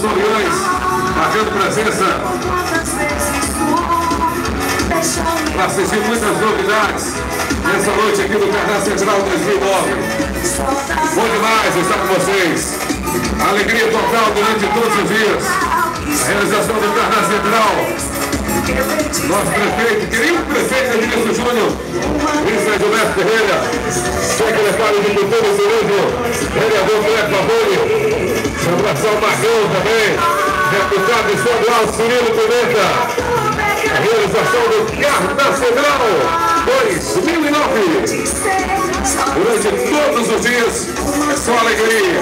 dos Orleans, marcando presença para assistir muitas novidades nessa noite aqui do Carnaval Central 2009. Bom demais estar com vocês. Alegria total durante todos os dias. A realização do Carnaval Central. Nosso prefeito, querido prefeito Edilson Júnior, Luiz Gilberto Ferreira, secretário de Cultura e Turismo, vereador Cleber Pavolio, Sabração Marcão também, deputado estadual Cirilo Pimenta. A realização do Carnaval Central 2009. Durante todos os dias é só alegria.